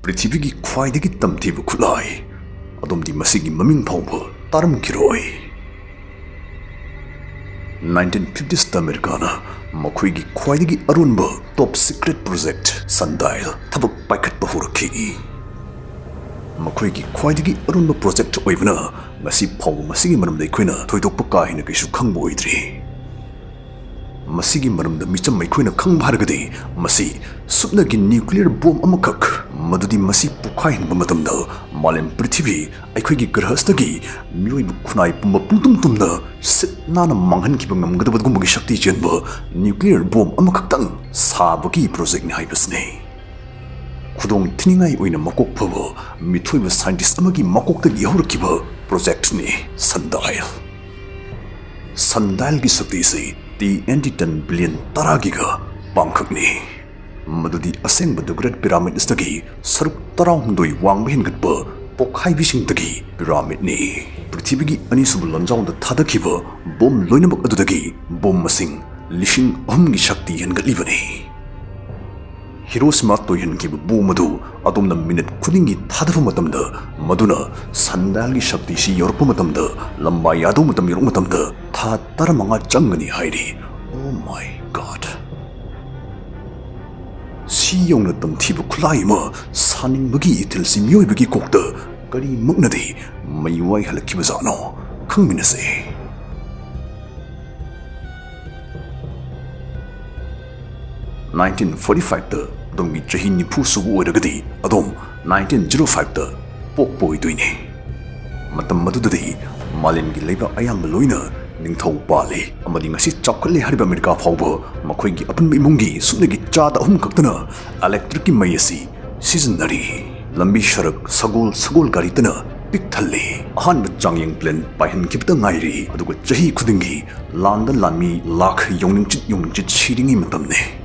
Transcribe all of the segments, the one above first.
Prithibigi Khwaidei Tamthiba Khutlai, Adomdi Mamingfao Taramkhiroi. 1950s Americana, Makhuigi Khwaidei Aronba Top Secret Project Sundial Thabak Paikat Bahuraki. Makhuigi Khwaidei Aronba Project Oivana, Masi Pau Masigi Manam de Quina, Toitoka in a Kishukang Boidri. Masigi Manam the Micham Maquina Kang Hargadi, Masi, Subnagi nuclear bomb amakak, Madudi Masi Pukain Bamatamda, Malim Prithibi, Aikwigi Grahastagi, Mui Kunai Pumba Puntumtumda, Sit Nana Mangan Kibangam Gadabagumbi Shakti Jenba, nuclear bomb amakakang, Sabaki Project Nibusne. Kudong Tiningai Wina Makok Power, Mitui scientist Amagi Makok the Yahukiba, Project Ni, Sundial. Sundial Gisakti. The anti-10 billion Taragiga, Bangkokni. Madudi Aseng the Great Pyramid is the key, Saruk Tarangdoi Wang Hingatba, Pokai Wishing the key, Pyramid ni. Prithibigi Anisubulanjang the Tadakiva, Bom Loinabok Adudagi, Bom Masing, Lishing Omgi Shakti and Galivani. Hirosmato Yankib Boomadu, Adom the Minute Kudingi Tadafumatamda, Maduna, Sandali Shakti Shi Yorpumatamda, Lambayadum Matamda, Taramanga Jangani Heidi. Oh my God. Si Yong Tamthiba Khutlai ma, Saning Bagi till Simui Bagi Kokta, Gari Mugnadi, Mayuai Halakibazano, Kangminase. (1945) Dongi Jahin Pusu Wodagadi, Adom 1905 Pokboy Duine. Matam Madudadi, Malin Gileba Ayam Loina, Ningtau Bali, Amading a sit chocolate Hariba Medica Power, Makwigi upon Mungi, Sunagi Chata Humkaktana, Electric Mayasi, Seasonary, Lambi Sharak, Sagul Garitana, Pictali, Han with Jangyang Plan, by him keep the Nairi, Aduga Jahi Kudingi, Landa Lami, Lak Yongchit cheating him Matamne.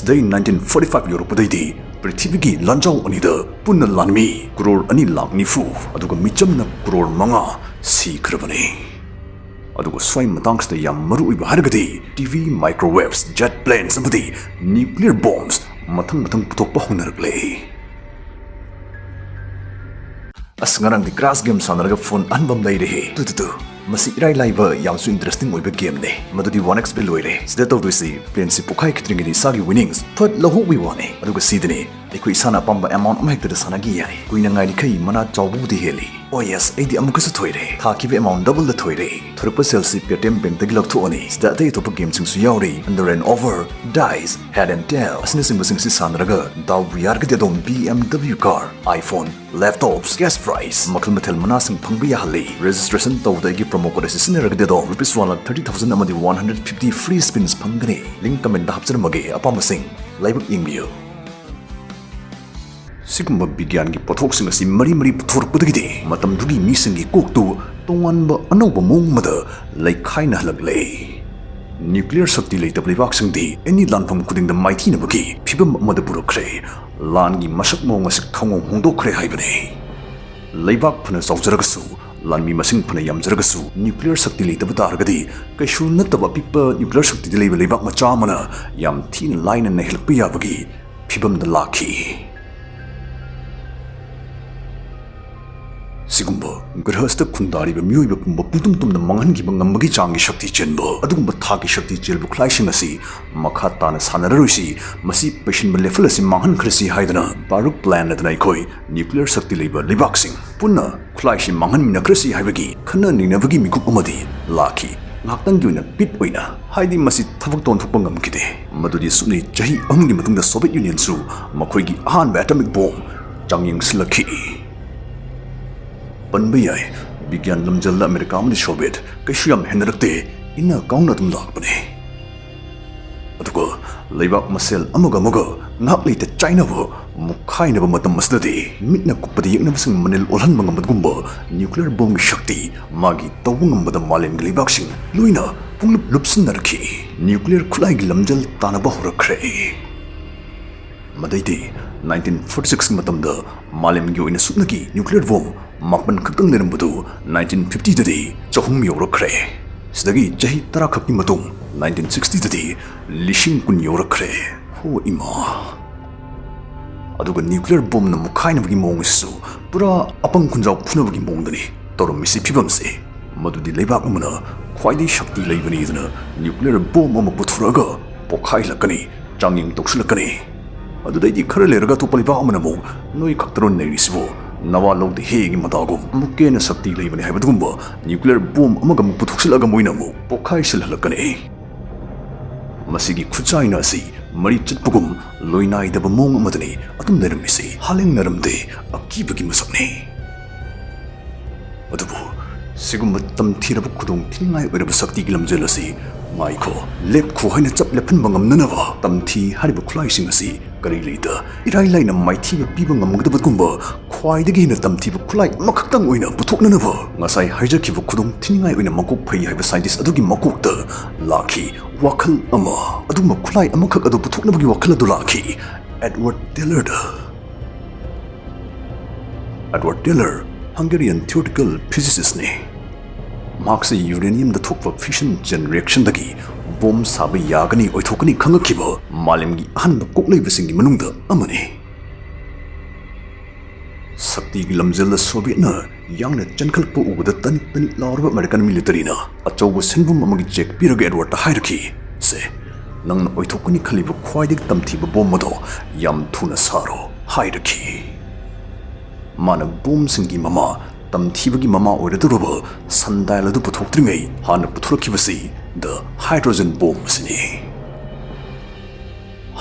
Today 1945 Europodai, Prithibigi Lanjao Anida, Puna Lanmi, Kuror Ani Langnifu, Aduga Michamna Kuror Manga, Si Krabani. Aduga Swine Matanks the Yamaru Hargadi, TV, microwaves, jet planes, somebody, nuclear bombs, Matang Putopa play. Asngarang the grass game Sanaraga phone Anbam Lady, Masi Rai Live, Yamsu interesting Webe game day. Madudi 1x Beloire. State of the sea, Prince Pukai Kitringini Sagi winnings. Put Lahu we won it. Aduga Sidney. The Quisana Pamba amount of the Sanagia. Quinangai Mana Jabu de Heli. Oh yes, 80 Amukas Toire. Taki amount double the Toire. Triple Celsi Piatem Pentegilok Tony. That day top of games in Suyauri. And the rain over. Dice. Head and tail. As Nissim was in Sisanaga. Dao Riargadon BMW car. iPhone. Laptops. Gas price. Makalmatel Manasing Pangbiya Hali. Registration to the promo code is in rupees 130,000 among the 150 free spins Pangani. Link comment the Hapser Mage upon the sing. Live in view. Sigma began Potoxing as Mari Puturpudi, Matam Dugi Missingi Koktu, Tonganba Anoba Mumada, like Kaina Laglay. Nuclear Sakti later boxing day, any land from cutting the mighty Nabaki, Pibam Madaburo Cray, Langi Masak Mongas Kongo Hondo Cray Hibane. Laybak Punas of Zaragasu, Lanmi Masing Panayam Zaragasu, nuclear Sakti later Batargadi, Kashu Nataba Pipa, nuclear Sakti Labak Machamana, Yam Teen Line and Nehilpia Bagi, Pibam the Lucky. Sigumba, Grahasta Kundari, Muiba Putum the Mangan Gibangambagi Jangi Shakti Chenbo, Adumba Taki Shakti Jelbu Klaishingasi, Makatan Sanarusi, Masi Pashin Malefelas in Mahan Krisi Haidana, Baruk Plan at Naikoi, Nuclear Sakti Labor, Liboxing, Puna, Klaishi Mahan Minakrisi Haibagi, Kanani Navagi Mikumadi, Lucky, Naktanguina, Pitwina, Heidi Masi Tavakton Pungam Kide, Madudi Suni, Jahi Amni Matung the Soviet Union Su, Makwigi Han atomic bomb, Jangyang Slaki. Panbayai began Lamjala American Shobit, Kasham Henrakte, in a Kaunat Lakbane. Atugo, Labak Masel Amugamugo, not late at China, Mukai never Matam Masdadi, Midna Kupadi Navasing Manil Olan Mangamagumba, nuclear bomb Shakti, Magi, Tawum Madam Malin Glibaxing, Luina, Pulup Lupsanarki, nuclear Kulai Lamjal Tanabahura Cray. Madaiti, 1946 Matamda, Malim Yu in a Sunaki, nuclear bomb. Makman Kakang Lerumbudu, 1950 today, Chahum Yorokre. Stagi Jahi Tarakaki Matung, 1960 today, Lishing Kun Yorokre. Ho Ima. ꯑꯗꯨꯒ nuclear ꯕꯣꯝꯅ ꯃꯨꯛꯈꯥꯏꯅꯕꯒꯤ ꯃꯑꯣꯡꯁꯤꯁꯨ ꯄꯨꯔꯥ ꯑꯄꯪ ꯈꯨꯟꯖꯥꯎ ꯐꯨꯅꯕꯒꯤ ꯃꯑꯣꯡꯗꯅꯤ ꯇꯧꯔꯝꯃꯤꯁꯤ ꯐꯤꯕꯝꯁꯦ ꯃꯗꯨꯗꯤ ꯂꯩꯕꯥꯛ ꯑꯃꯅ ꯈ꯭ꯋꯥꯏꯗꯒꯤ ꯁꯛꯇꯤ ꯂꯩꯕꯅꯤꯗꯅ nuclear bomb ꯑꯃ ꯄꯨꯊꯣꯔꯛꯑꯒ ꯄꯣꯛꯈꯥꯏꯂꯛꯀꯅꯤ ꯆꯥꯡꯌꯦꯡ ꯇꯧꯁꯤꯜꯂꯛꯀꯅꯤ ꯑꯗꯨꯗꯩꯗꯤ ꯈꯔ ꯂꯩꯔꯒ ꯑꯇꯣꯞꯄ ꯂꯩꯕꯥꯛ ꯑꯃꯅ ꯑꯃꯨꯛ ꯅꯣꯏ ꯈꯛꯇꯔꯣ ꯅꯩꯔꯤꯁꯤꯕꯨ ꯅꯋꯥ ꯂꯧꯗꯦ ꯍꯦꯒꯤ ꯃꯇꯥꯒꯨꯝ ꯑꯃꯨꯛ ꯍꯦꯟꯅ ꯁꯛꯇꯤ ꯂꯩꯕꯅꯤ ꯍꯥꯏꯕꯗꯨꯒꯨꯝꯕ ꯅ꯭ꯌꯨꯀ꯭ꯂꯤꯌꯔ ꯕꯣꯝ ꯑꯃꯒ ꯑꯃꯨꯛ ꯄꯨꯊꯣꯛꯁꯤꯜꯂꯒ ꯃꯣꯏꯅ ꯑꯃꯨꯛ ꯄꯣꯛꯈꯥꯏꯁꯤꯜꯍꯜꯂꯛꯀꯅꯤ ꯃꯁꯤꯒꯤ ꯈꯨꯠꯆꯥꯏꯅ ꯑꯁꯤ ꯃꯔꯤ ꯆꯠꯄꯒꯨꯝ ꯂꯣꯏꯅꯥꯏꯗꯕ ꯃꯑꯣꯡ ꯑꯃꯗꯅꯤ ꯑꯗꯨꯝ ꯂꯩꯔꯝꯃꯤꯁꯤ ꯍꯥꯂꯦꯡꯅꯔꯝꯗꯦ ꯑꯀꯤꯕꯒꯤ ꯃꯁꯛꯅꯤ ꯑꯗꯨꯕꯨ सिगुम तमथीरब खुदोंग थिनिंगाई ओइरब शक्ति की लमजेल असि माइखो लेपखो हाइना चप लेफन बंगमननबा तमथी हारिब खुलाइसिंग असि करी लेदा इराई लाइना माइथीब पीब ngamgdabagumba khwaidagi hina tamthiba khulai amakhaktang oina puthoknanaba ngasai haijakiba khudong thiningai oina makok phai haiba scientist adugi makokta lakhi wakhal ama aduma khulai amakhak adu puthoknabagi wakhal adu lakhi Edward Teller Hungarian theoretical physicist ne Marx uranium the thokpa fission generation dagi bomb sabe yagani oithokani khangakhiba malemgi ahanba kokleibasingi manungda amane Sakti gi lamjel Soviet na yangna chankhalpa ubada tani laurba American military na achauba senbum amagi check piraga Edward ta hairaki se nang oithokani khaliba khwaidik tamthiba bomb do yam thuna saro hairaki Mana boom singi mama tamthibagi mama oiraduraba sundial adu puthoktrigai hana puthurkibasi the hydrogen bomb sini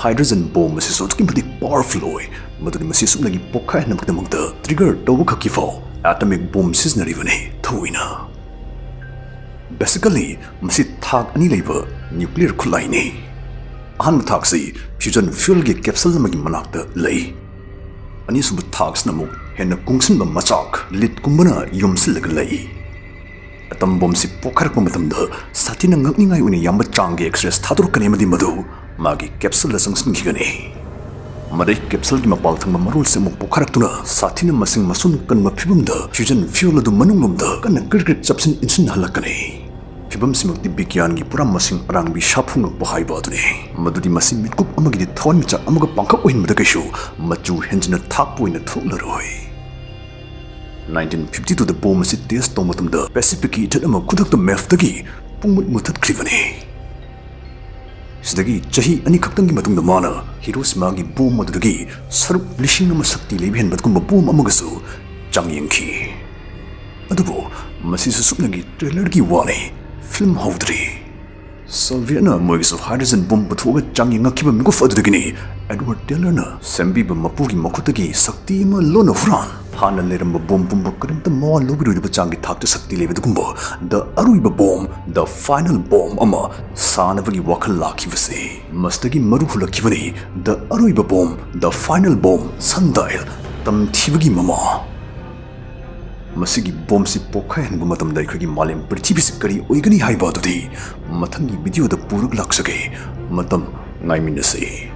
hydrogen bomb is so to powerful oi maduni masi sumnagi pokkai namakdamagda trigger tobu khakifo atomic bomb siznari bane thoina basically masi thak ani leiba nuclear khulai ne ahan thaksi fusion fuel gi capsule magi manakta lei ani sub thaks namuk henna kungsinba machak lit kumbana yumsilaga lei atom bomb si pokarak matamda satina ngakningai uni yamba change express thadur kane madi madu magi capsule sangsin gigane madai capsule gi mapal thangma marul se muk pokarak tuna satina masing masun kan mapibumda fusion fuel adu manungumda kan girgit chapsin insin halakane Fibam simukti bigyan gi pura masing arang bi shapung bahai ba dune madudi masi mitkup amagi di thon micha amaga pangkap ohin mada kaishu machu henjina thak poina thoklaroi 1952 the bomb si test tomatum da Pacific itat ama kudak da map dagi pungmut mutat krivani sidagi chahi ani khaktang gi matung da mana Hiroshima gi bomb madagi sarup lishing ama sakti lebhen batkum bomb amaga su changyengki adubo masi su supnagi trailer gi wani film Haudri Soviet na moigisu hydrogen bomb bathuga changyinga kiba minguf adudagini Edward Teller na sembiba mapugi makutagi sakti ma lona huran hana leramba bomb pumba karimta mawa logiruiba changi thakta sakti lebedugumba the aruiba bomb the final bomb ama sanabagi wakhal lakibase mastagi maru hulakibani the aruiba bomb the final bomb sundial tamthibagi mama Masigi bomb si pokai han bumatam dai khagi malem prithvi si kari oigani haiba dudi mathangi video da purug laksage matam ngai minase